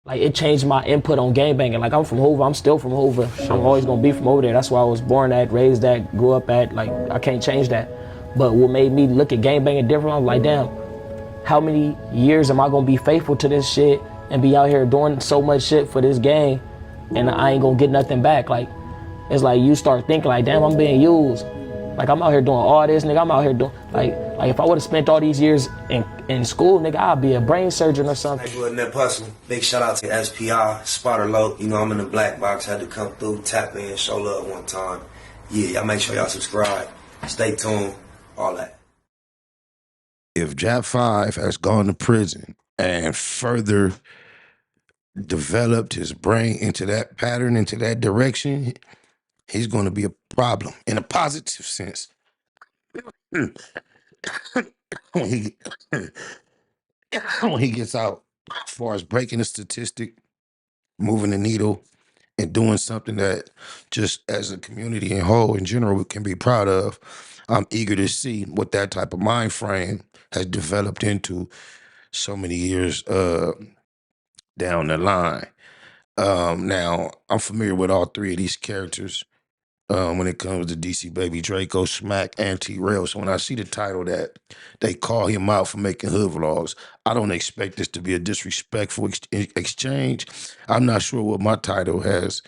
Like, it changed my input on game banging. Like, I'm from Hoover. I'm still from Hoover. I'm always going to be from over there. That's where I was born at, raised at, grew up at. Like, I can't change that. But what made me look at game banging different, I was like, damn, how many years am I going to be faithful to this shit and be out here doing so much shit for this game and I ain't going to get nothing back? Like, it's like you start thinking like, damn, I'm being used. Like, I'm out here doing all this, nigga. I'm out here doing, like if I would have spent all these years in school, nigga, I'd be a brain surgeon or something. Nigga, that hustle. Big shout out to SPI, Spotter Low. You know, I'm in the black box. Had to come through, tap in, show love one time. Yeah, y'all make sure y'all subscribe. Stay tuned. All that. If Jap 5 has gone to prison and further developed his brain into that pattern, into that direction, he's going to be a problem in a positive sense. when he when he gets out, as far as breaking a statistic, moving the needle, and doing something that just as a community and whole in general we can be proud of, I'm eager to see what that type of mind frame has developed into so many years down the line. Now, I'm familiar with all three of these characters when it comes to DC Baby, Draco, Smack, and Rell. So when I see the title that they call him out for making hood vlogs, I don't expect this to be a disrespectful exchange. I'm not sure what my title is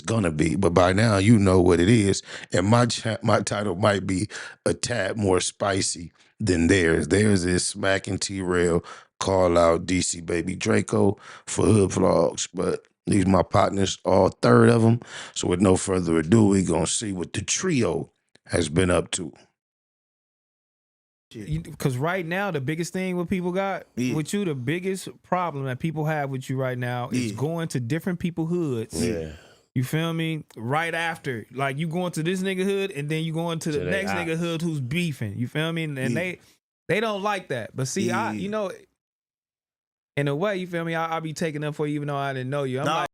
gonna be, but by now you know what it is, and my title might be a tad more spicy than theirs. Theirs is Smack and Rell call out DC Baby Draco for hood vlogs, but these my partners, all third of them. So with no further ado, we gonna see what the trio has been up to. Because right now, the biggest thing what people got with you, the biggest problem that people have with you right now is going to different people's hoods. Yeah. You feel me? Right after, like you going to this nigga hood, and then you going to the next nigga hood who's beefing. You feel me? And they don't like that. But see, I you know, in a way, you feel me? I'll be taking up for you even though I didn't know you. I'm like,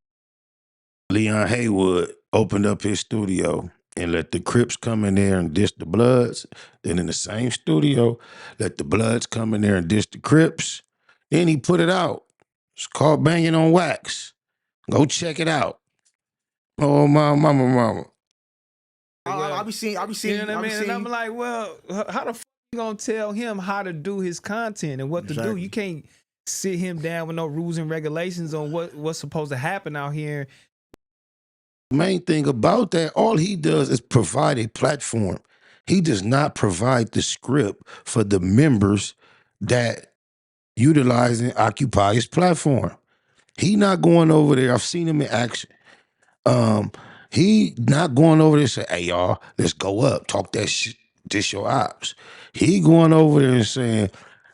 Leon Haywood opened up his studio and let the Crips come in there and diss the Bloods. Then in the same studio, let the Bloods come in there and diss the Crips. Then he put it out. It's called Banging on Wax. Go check it out. Oh, my mama. I'll be seeing. you know what I mean? And I'm like, well, how the fuck you gonna tell him how to do his content and what to do? You can't sit him down with no rules and regulations on what's supposed to happen out here. Main thing about that, all he does is provide a platform. He does not provide the script for the members that utilize and occupy his platform. He not going over there. I've seen him in action. He not going over there and say, hey, y'all, let's go up. Talk that shit. This your ops. He going over there and saying,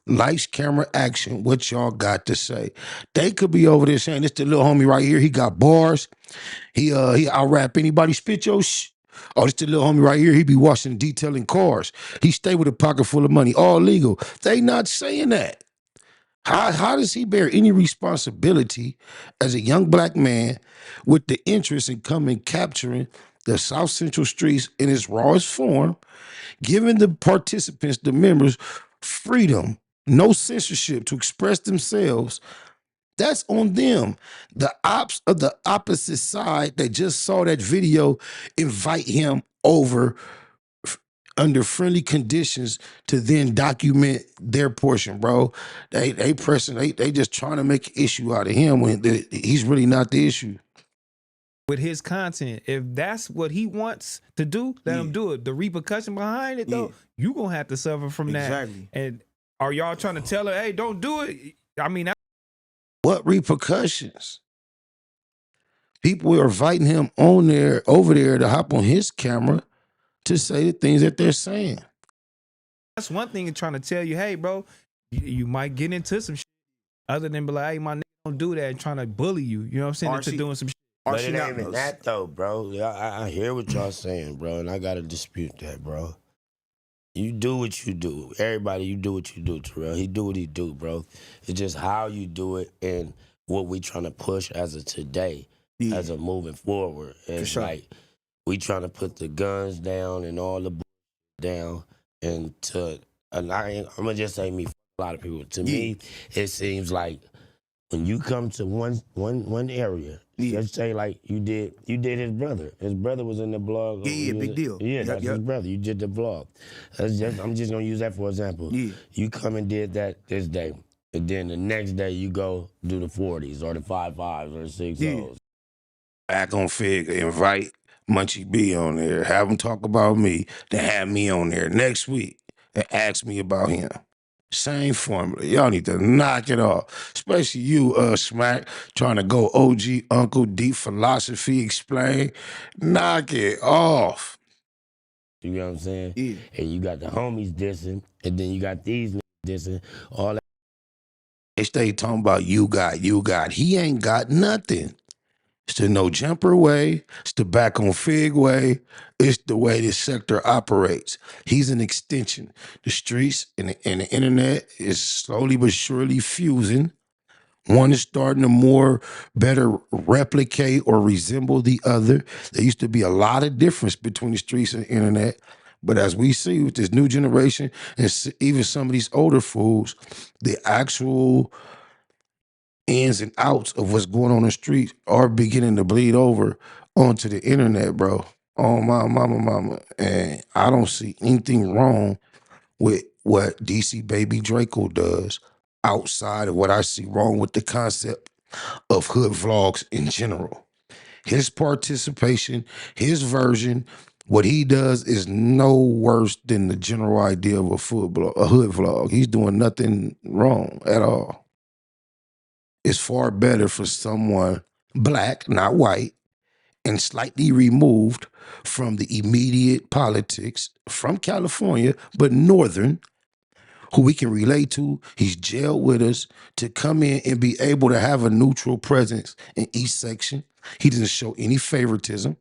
lights, camera, action. What y'all got to say? They could be over there saying, this the little homie right here. He got bars. He out rap anybody. Spit your Oh, this the little homie right here. He be washing and detailing cars. He stay with a pocket full of money. All legal. They not saying that. How does he bear any responsibility as a young black man with the interest in coming capturing the South Central streets in its rawest form, giving the participants, the members, freedom, no censorship to express themselves? That's on them. The ops of the opposite side that just saw that video invite him over under friendly conditions to then document their portion, bro. They just trying to make an issue out of him when he's really not the issue. With his content, if that's what he wants to do, let him do it. The repercussion behind it, though, you gonna have to suffer from that. And are y'all trying to tell her, hey, don't do it? I mean, what repercussions? People are inviting him over there to hop on his camera to say the things that they're saying. That's one thing trying to tell you, hey, bro, you might get into some shit other than be like, hey, my nigga, don't do that and trying to bully you. You know what I'm saying? Into doing some shit. But it ain't even that, though, bro. I hear what y'all saying, bro, and I got to dispute that, bro. You do what you do. Everybody, you do what you do, Terrell. He do what he do, bro. It's just how you do it and what we trying to push as of today, as a moving forward. And it's like we trying to put the guns down and all the down, and I'm gonna just say me, a lot of people. To me, it seems like when you come to one area, let's say like you did his brother. His brother was in the blog. Yeah, big deal. Yeah, that's his brother. You did the vlog. I'm just gonna use that for example. Yeah. You come and did that this day, and then the next day you go do the 40s or the 5.5s or the 6.0s. Back on Figg, invite Munchie B on there, have him talk about me, then have me on there next week and ask me about him. Same formula. Y'all need to knock it off. Especially you, Smack, trying to go OG, Uncle, deep philosophy, explain. Knock it off. You know what I'm saying? Yeah. And you got the homies dissing, and then you got these niggas dissing. All that. They stay talking about you got. He ain't got nothing. It's the no jumper way. It's the back on Figg way. It's the way this sector operates. He's an extension. The streets and the internet is slowly but surely fusing. One is starting to more better replicate or resemble the other. There used to be a lot of difference between the streets and the internet. But as we see with this new generation and even some of these older fools, the actual ins and outs of what's going on in the street are beginning to bleed over onto the internet, bro. Oh, my mama. And I don't see anything wrong with what DC Baby Draco does outside of what I see wrong with the concept of hood vlogs in general. His participation, his version, what he does is no worse than the general idea of a hood vlog. He's doing nothing wrong at all. It's far better for someone black, not white, and slightly removed from the immediate politics from California, but northern, who we can relate to. He's jailed with us to come in and be able to have a neutral presence in each section. He doesn't show any favoritism.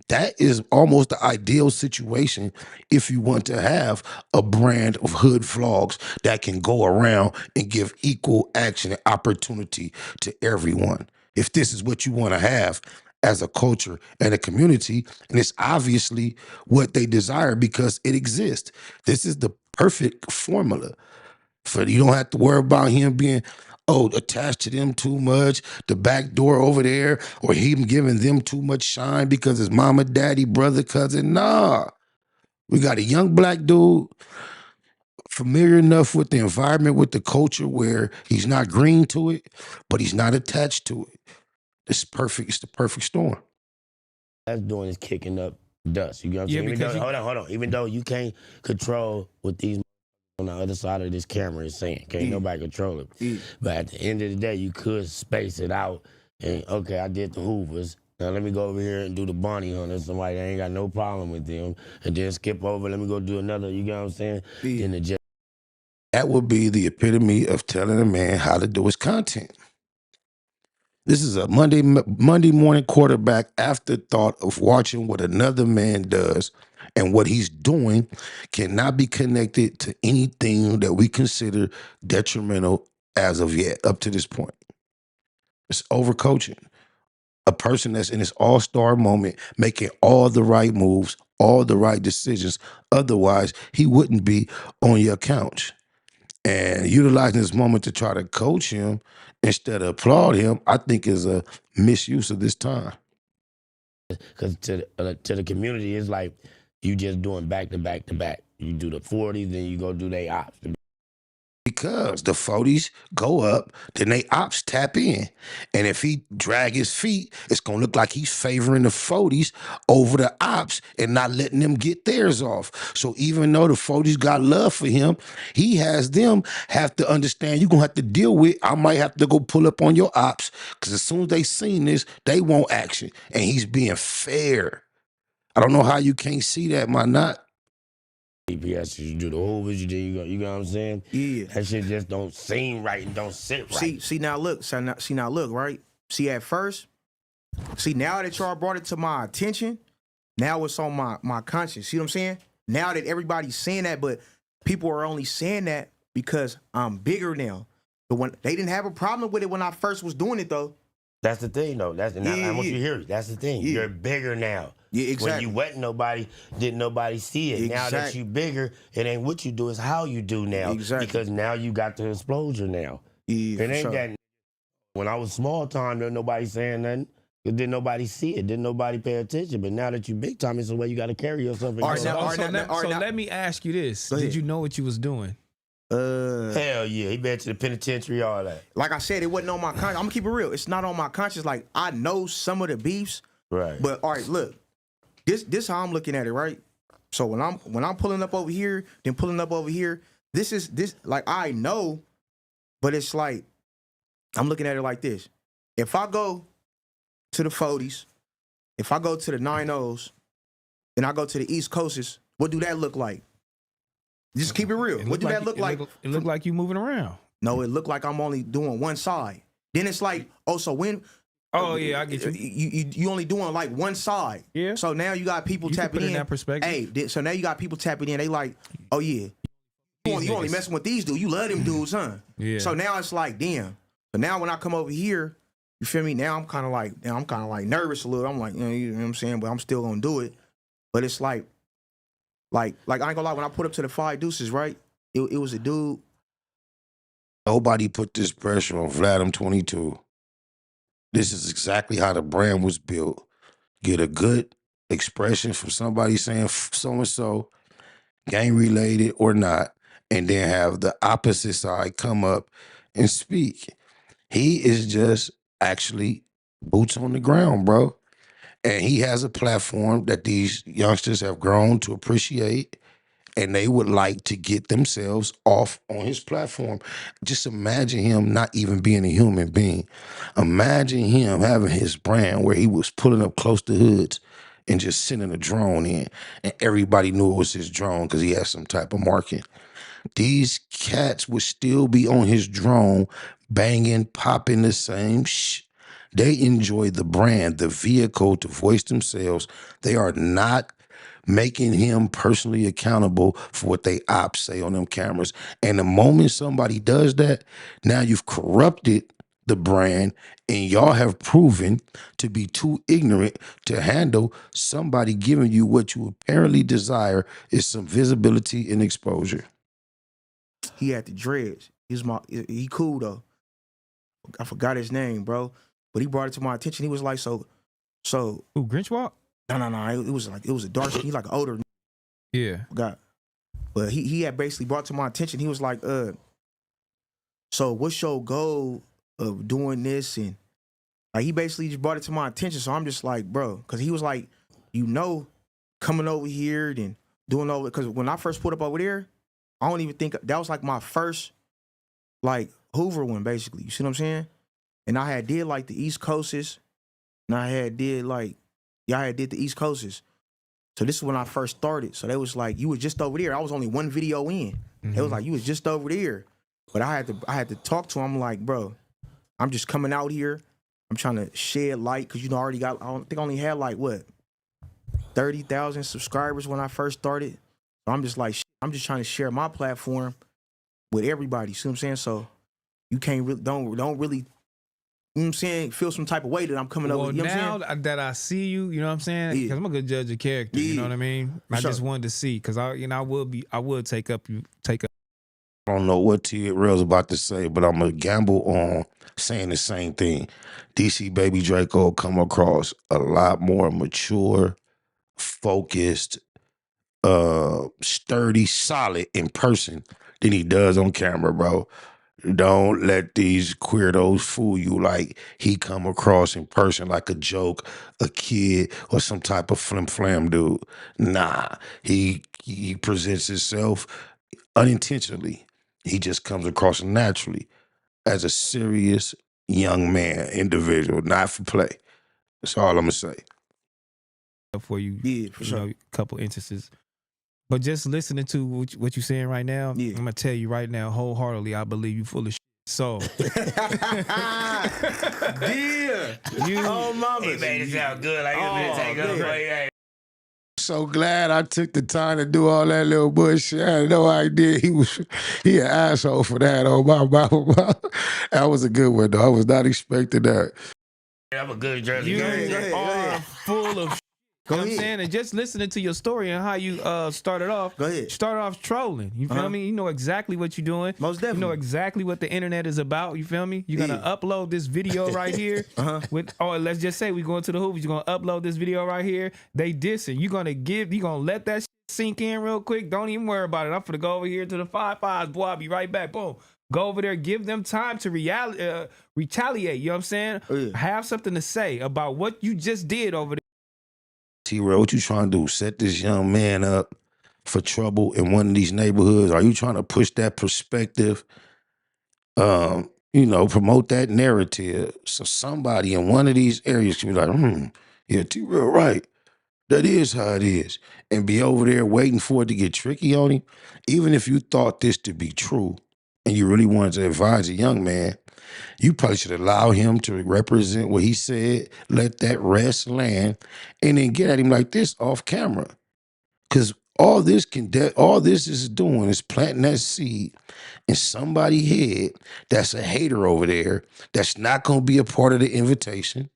That is almost the ideal situation if you want to have a brand of hood vlogs that can go around and give equal action and opportunity to everyone. If this is what you want to have as a culture and a community, and it's obviously what they desire because it exists. This is the perfect formula. You don't have to worry about him being, attached to them too much, the back door over there, or him giving them too much shine because his mama, daddy, brother, cousin. Nah. We got a young black dude familiar enough with the environment, with the culture, where he's not green to it, but he's not attached to it. It's perfect. It's the perfect storm. That's doing is kicking up dust. You know what I'm saying? Hold on. Even though you can't control what these on the other side of this camera is saying. Can't nobody control it. But at the end of the day, you could space it out and, okay, I did the Hoovers. Now let me go over here and do the Bounty Hunters. Somebody that ain't got no problem with them. And then skip over, let me go do another, you know what I'm saying? Then the that would be the epitome of telling a man how to do his content. This is a Monday morning quarterback afterthought of watching what another man does, and what he's doing cannot be connected to anything that we consider detrimental as of yet, up to this point. It's overcoaching. A person that's in his all-star moment, making all the right moves, all the right decisions. Otherwise, he wouldn't be on your couch. And utilizing this moment to try to coach him instead of applaud him, I think is a misuse of this time. Because to the community, it's like you just doing back to back to back. You do the 40s, then you go do they ops. Because the 40s go up, then they ops tap in. And if he drag his feet, it's going to look like he's favoring the 40s over the ops and not letting them get theirs off. So even though the 40s got love for him, he has them have to understand you're going to have to deal with, I might have to go pull up on your ops, because as soon as they seen this, they want action. And he's being fair. I don't know how you can't see that, my not. GPS, you do the Hoovers, you know what I'm saying? Yeah. That shit just don't seem right and don't sit right. See now look, right? See at first, now that y'all brought it to my attention, now it's on my conscience. See what I'm saying? Now that everybody's saying that, but people are only saying that because I'm bigger now. But when they didn't have a problem with it when I first was doing it though. That's the thing though. I want you to hear it. That's the thing. Yeah. You're bigger now. Yeah, exactly. When you wasn't nobody, didn't nobody see it. Now that you bigger, it ain't what you do, it's how you do now. Exactly. Because now you got the exposure now. Yeah, it ain't that When I was small time, there nobody saying nothing. Cause didn't nobody see it, didn't nobody pay attention. But now that you big time, it's the way you got to carry yourself. And Let me ask you this: did you know what you was doing? Hell yeah, he been to the penitentiary, all that. Like I said, it wasn't on my conscience. I'm gonna keep it real. It's not on my conscience. Like I know some of the beefs, right? But all right, look, this how I'm looking at it, right? So when I'm pulling up over here, then pulling up over here, this like I know, but it's like I'm looking at it like this. If I go to the 40s, if I go to the 90s, and I go to the East Coasts, what do that look like? Just keep it real. What do that look like? It look like you moving around. No, it looked like I'm only doing one side. Then it's like, oh, so when? Oh yeah, I get you. You only doing like one side. Yeah. So now you got people tapping in. That perspective. Hey, so now you got people tapping in. They like, oh yeah, you only messing with these dudes. You love them dudes, huh? Yeah. So now it's like, damn. But now when I come over here, you feel me? Now I'm kind of like nervous a little. I'm like, you know what I'm saying? But I'm still gonna do it. But it's like I ain't gonna lie. When I put up to the 5 Deuces, right? It was a dude. Nobody put this pressure on Vladim 22. This is exactly how the brand was built. Get a good expression from somebody saying so-and-so, gang related or not, and then have the opposite side come up and speak. He is just actually boots on the ground, bro. And he has a platform that these youngsters have grown to appreciate, and they would like to get themselves off on his platform. Just imagine him not even being a human being. Imagine him having his brand where he was pulling up close to hoods and just sending a drone in, and everybody knew it was his drone because he had some type of marking. These cats would still be on his drone, banging, popping the same shh. They enjoy the brand, the vehicle to voice themselves. They are not making him personally accountable for what they ops say on them cameras. And the moment somebody does that, now you've corrupted the brand, and y'all have proven to be too ignorant to handle somebody giving you what you apparently desire is some visibility and exposure. He had the dreads. He cool though. I forgot his name, bro. But he brought it to my attention. He was like, so. Who, Grinch Walk? No. It was a dark skin. He like an older. Yeah. Forgot. But he had basically brought to my attention. He was like, so what's your goal of doing this? And like he basically just brought it to my attention. So I'm just like, bro, because he was like, coming over here and doing over. Because when I first put up over there, I don't even think that was like my first like Hoover one, basically. You see what I'm saying? And I had did like the East Coasts, and I had did the East Coasts. So this is when I first started. So they was like, you was just over there. I was only one video in. Mm-hmm. It was like, you was just over there. But I had to talk to him like, bro, I'm just coming out here. I'm trying to shed light because I only had like what, 30,000 subscribers when I first started. So I'm just like, I'm just trying to share my platform with everybody. See what I'm saying? So you can't really, don't really, you know what I'm saying, feel some type of way that I'm coming over. You know now what I'm saying? that I see you, you know what I'm saying? Because I'm a good judge of character, you know what I mean? I just wanted to see, because I would take up. I don't know what Rell's about to say, but I'm going to gamble on saying the same thing. DC Baby Draco come across a lot more mature, focused, sturdy, solid in person than he does on camera, bro. Don't let these queerdos fool you like he come across in person like a joke, a kid, or some type of flim-flam dude. Nah, he presents himself unintentionally. He just comes across naturally as a serious young man, individual, not for play. That's all I'm going to say. For you, yeah, for sure. A couple instances. But just listening to what you're saying right now, I'm going to tell you right now, wholeheartedly, I believe you full of shit. So. Oh, mama. He made it sound good. Like take up right. So glad I took the time to do all that little bullshit. I had no idea he an asshole for that. Oh, my. That was a good one, though. I was not expecting that. I'm a good judge. You are full of shit. You know what I'm saying? And just listening to your story and how you started off. Go ahead. Started off trolling. You feel me? You know exactly what you're doing. Most definitely. You know exactly what the internet is about. You feel me? You're gonna upload this video right here. Let's just say we going to the Hoovies. You're gonna upload this video right here. They dissing. You're gonna let that shit sink in real quick. Don't even worry about it. I'm finna go over here to the 5-5s. Boy, I'll be right back. Boom. Go over there, give them time to retaliate. You know what I'm saying? Have something to say about what you just did over there. T-Rell, what you trying to do? Set this young man up for trouble in one of these neighborhoods? Are you trying to push that perspective? Promote that narrative. So somebody in one of these areas can be like, yeah, T-Rell, right. That is how it is. And be over there waiting for it to get tricky on him. Even if you thought this to be true and you really wanted to advise a young man, you probably should allow him to represent what he said, let that rest land, and then get at him like this off camera. Because all this is doing is planting that seed in somebody's head that's a hater over there, that's not going to be a part of the invitation,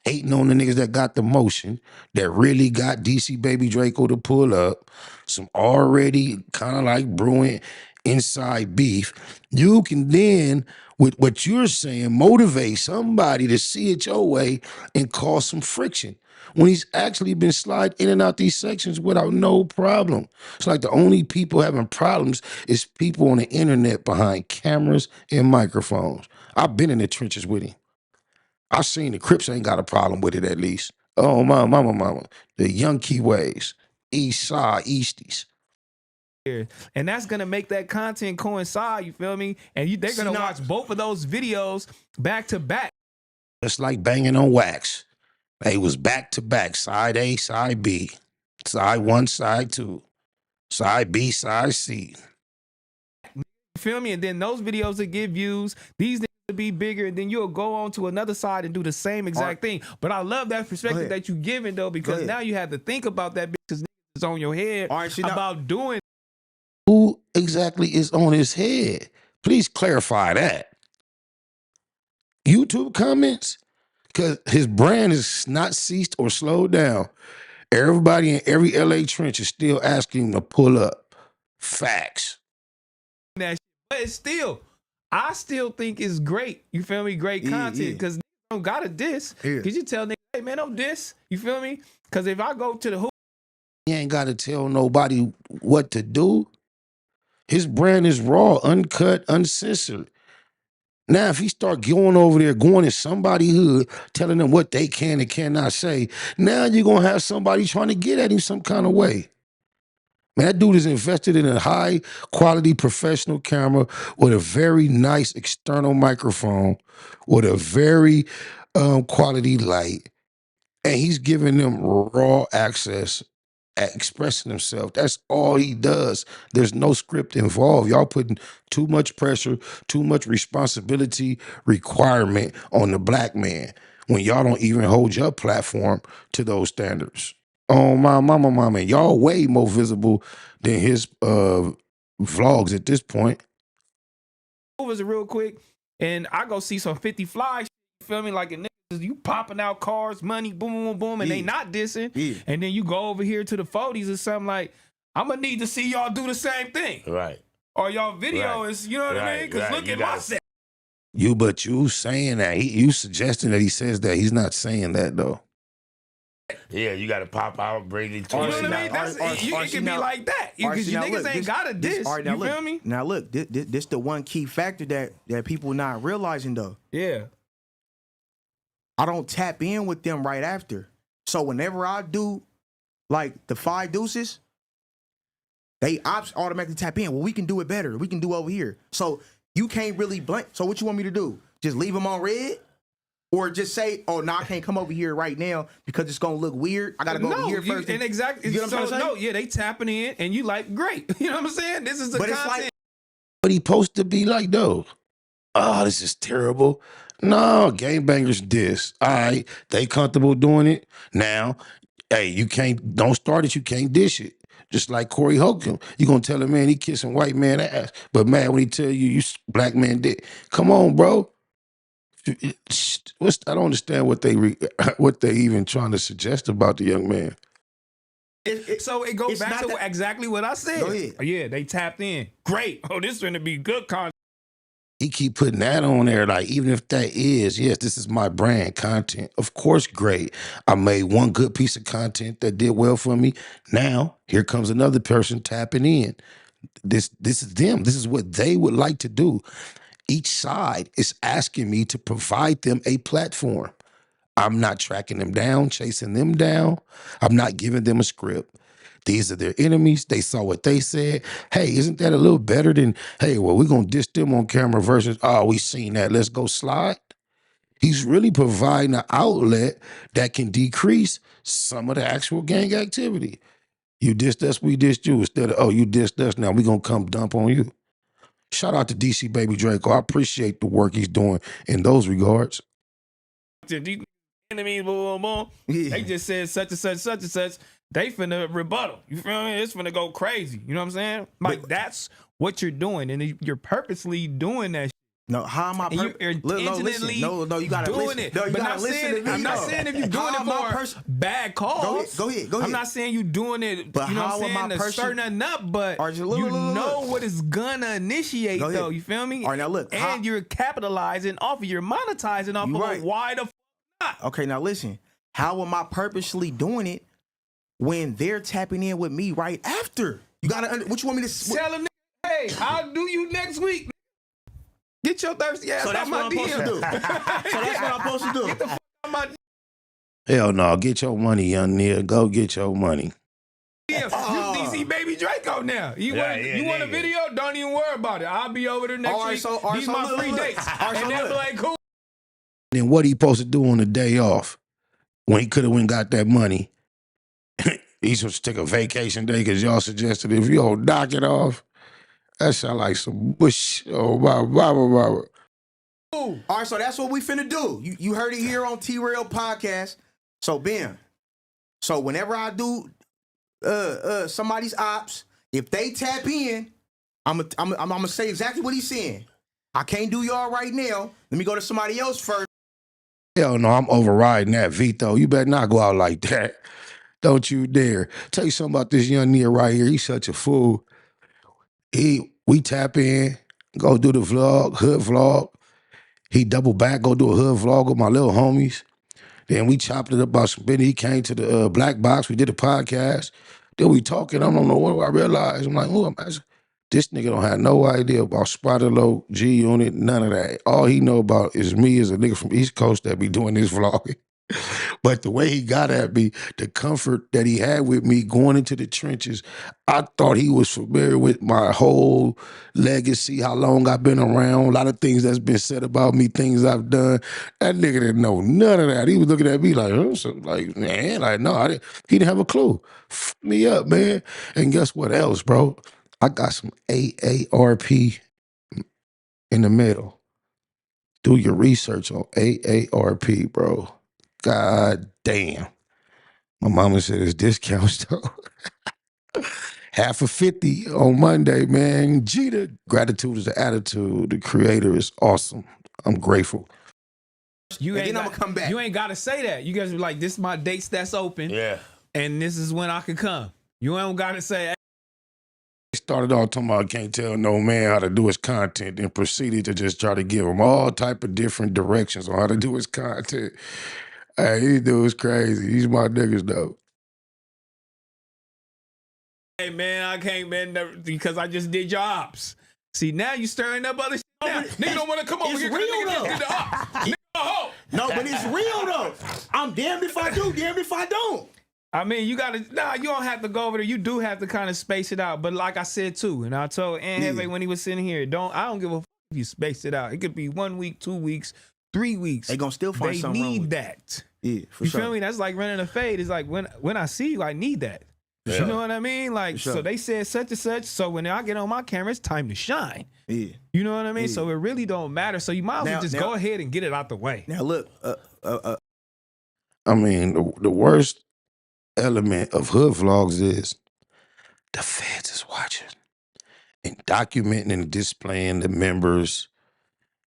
hating on the niggas that got the motion, that really got DC Baby Draco to pull up, some already kind of like brewing inside beef. You can then, with what you're saying, motivate somebody to see it your way and cause some friction when he's actually been sliding in and out these sections without no problem. It's like the only people having problems is people on the internet behind cameras and microphones. I've been in the trenches with him. I've seen the Crips ain't got a problem with it at least. Oh, mama. The young Keyways, East Side, Easties. And that's gonna make that content coincide, you feel me? And they're gonna watch both of those videos back to back. Just like banging on wax. It was back to back, side A, side B, side 1, side 2, side B, side C. You feel me? And then those videos that get views, these niggas will be bigger, and then you'll go on to another side and do the same exact thing. But I love that perspective that you giving though, because now you have to think about that because niggas is on your head about doing. Who exactly is on his head? Please clarify that. YouTube comments? Because his brand is not ceased or slowed down. Everybody in every LA trench is still asking him to pull up. Facts. But it's still, I still think it's great. You feel me? Great content. Because don't gotta diss. Because you tell niggas, hey man, don't diss. You feel me? Because if I go to the hoop, he ain't gotta tell nobody what to do. His brand is raw, uncut, uncensored. Now, if he start going over there, going in somebody's hood, telling them what they can and cannot say, now you're going to have somebody trying to get at him some kind of way. Man, that dude is invested in a high-quality professional camera with a very nice external microphone, with a very quality light, and he's giving them raw access at expressing himself. That's all he does. There's no script involved. Y'all putting too much pressure, too much responsibility, requirement on the black man when y'all don't even hold your platform to those standards. Oh, my mama, y'all way more visible than his vlogs at this point. was it real quick, and I go see some 50 fly shit, you feel me? Like a niggas, you popping out cars, money, boom, boom, boom, and they not dissing. And then you go over here to the 40s or something like, I'm gonna need to see y'all do the same thing. Right. Or y'all video is, you know what I mean? Because look at my set. But you saying that, you suggesting that he says that. He's not saying that though. Yeah, you got to pop out, bring it to you know what I mean? It can be like that. Because you niggas ain't got to diss. You feel me? Now look, this the one key factor that people not realizing though. Yeah. I don't tap in with them right after. So whenever I do like the 5 deuces, they automatically tap in. Well, we can do it better. We can do over here. So you can't really blank. So what you want me to do? Just leave them on red? Or just say, oh, no, I can't come over here right now because it's going to look weird. I got to go over here first. And exactly. You know what I'm saying? No, yeah, they tapping in and you like, great. You know what I'm saying? This is the content. It's like, but he supposed to be like, though, oh, this is terrible. No, gangbangers diss. All right, they comfortable doing it. Now, hey, don't start it, you can't dish it. Just like Corey Holcomb. You gonna tell a man he kissing white man ass, but man, when he tell you black man dick, come on, bro. I don't understand what they even trying to suggest about the young man. So it goes back to exactly what I said. Go ahead. Yeah, they tapped in. Great. Oh, this is going to be good content. He keep putting that on there, like, even if that is, yes, this is my brand content. Of course, great. I made one good piece of content that did well for me. Now, here comes another person tapping in. This is them. This is what they would like to do. Each side is asking me to provide them a platform. I'm not tracking them down, chasing them down. I'm not giving them a script. These are their enemies. They saw what they said. Hey, isn't that a little better than, hey, well, we're going to diss them on camera versus, oh, we seen that. Let's go slide. He's really providing an outlet that can decrease some of the actual gang activity. You dissed us, we dissed you. Instead of, oh, you dissed us, now we're going to come dump on you. Shout out to DC Baby Draco. I appreciate the work he's doing in those regards. Enemies, boom, boom. Yeah. They just said such and such, such and such. They finna rebuttal. You feel me? It's finna go crazy. You know what I'm saying? Like, that's what you're doing, and you're purposely doing that. No, how am I? You're intentionally no, you gotta doing listen. it. No, you but gotta listen to me. I'm not saying if you're doing it for bad cause. Go ahead. I'm not saying you're doing it. But you know how what I'm saying? To stir nothing up, but you know what it's gonna initiate, though. You feel me? All right, now look, and you're capitalizing off of, you're monetizing off of it. Why the not? Okay, now listen. How am I purposely doing it when they're tapping in with me right after? You gotta. What you want me to tell them? Hey, I'll do you next week. Get your thirsty ass out my DM. So that's what I'm supposed to do. Get the fuck out my DM. Hell no, get your money, young nigga. Go get your money. Yeah, you DC Baby Draco now. You want a video? Don't even worry about it. I'll be over there next week. These my free dates. And they'll be like, cool. Then what he supposed to do on the day off when he could have went and got that money? He's supposed to take a vacation day because y'all suggested if you don't knock it off. That sound like some bush. Oh, blah. All right, so that's what we finna do. You heard it here on T-Rell Podcast. So, Ben, so whenever I do somebody's ops, if they tap in, I'm gonna say exactly what he's saying. I can't do y'all right now. Let me go to somebody else first. Hell no, I'm overriding that veto. You better not go out like that. Don't you dare. Tell you something about this young nigga right here. He's such a fool. We tap in, go do the vlog, hood vlog. He double back, go do a hood vlog with my little homies. Then we chopped it up about some bit. He came to the Black Box. We did a podcast. Then we talking. I don't know what I realized. I'm like, oh, this nigga don't have no idea about Spotted Low, G Unit, none of that. All he know about is me as a nigga from East Coast that be doing this vlogging. But the way he got at me, the comfort that he had with me going into the trenches, I thought he was familiar with my whole legacy, how long I've been around, a lot of things that's been said about me, things I've done. That nigga didn't know none of that. He was looking at me like, huh? So, like, man, like, no, he didn't have a clue. F me up, man. And guess what else, bro? I got some AARP in the middle. Do your research on AARP, bro. God damn. My mama said it's discounts though. Half of 50 on Monday, man. Jeter. Gratitude is the attitude. The creator is awesome. I'm grateful. You ain't got to say that. You guys be like, this is my dates that's open. Yeah. And this is when I can come. You ain't got to say, hey. Started off talking about I can't tell no man how to do his content and proceeded to just try to give him all type of different directions on how to do his content. Hey, these dudes crazy. These my niggas though. Hey man, I can't, man, because I just did your ops. See, now you stirring up other shit now. Nigga don't want to come over here. Real though. No, but it's real though. I'm damned if I do, damned if I don't. I mean, you don't have to go over there. You do have to kind of space it out. But like I said too, and I told Heavy when he was sitting here, I don't give a fuck if you space it out. It could be 1 week, 2 weeks, 3 weeks. They gonna still find something wrong with that. Yeah, for you sure. feel me? That's like running a fade. It's like when I see you, I need that. Yeah. You know what I mean? Like, so they said such and such. So when I get on my camera, it's time to shine. Yeah. You know what I mean? Yeah. So it really don't matter. So you might as well just go ahead and get it out the way. Now look, I mean, the worst element of hood vlogs is the feds is watching and documenting and displaying the members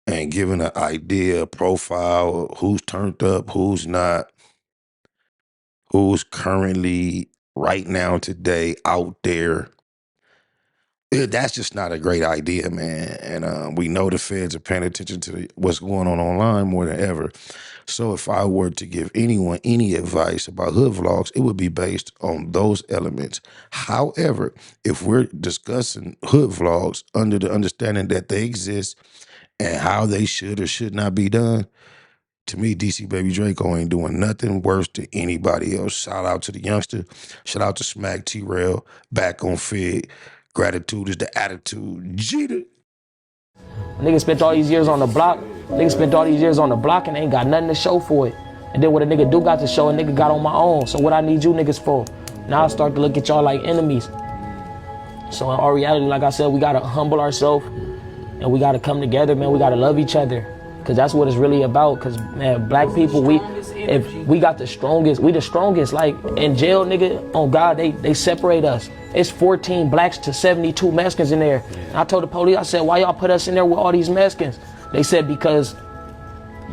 and giving an idea, a profile of who's turned up, who's not, who's currently right now today out there. That's just not a great idea, man. And we know the feds are paying attention to what's going on online more than ever. So if I were to give anyone any advice about hood vlogs, it would be based on those elements. However, if we're discussing hood vlogs under the understanding that they exist and how they should or should not be done, to me, DC Baby Draco ain't doing nothing worse than anybody else. Shout out to the youngster. Shout out to Smack T Rell. Back on Figg. Gratitude is the attitude. Jeter. Nigga spent all these years on the block. Nigga spent all these years on the block and ain't got nothing to show for it. And then what a nigga do got to show, a nigga got on my own. So what I need you niggas for? Now I start to look at y'all like enemies. So in our reality, like I said, we gotta humble ourselves and we gotta come together, man. We gotta love each other. Cause that's what it's really about. Cause man, black people, if we got the strongest, we the strongest. Like in jail, nigga, on God, they separate us. It's 14 blacks to 72 Mexicans in there. And I told the police, I said, why y'all put us in there with all these Mexicans? They said because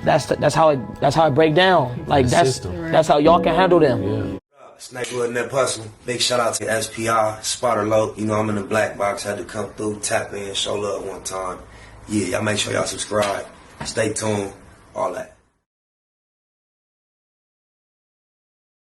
that's how it break down. Like that's how y'all can handle them. Yeah. Snake Wood and that Puzzle. Big shout out to SPI, Spotter Low. You know I'm in the black box. Had to come through, tap in, show love one time. Yeah, y'all make sure y'all subscribe. Stay tuned. All that.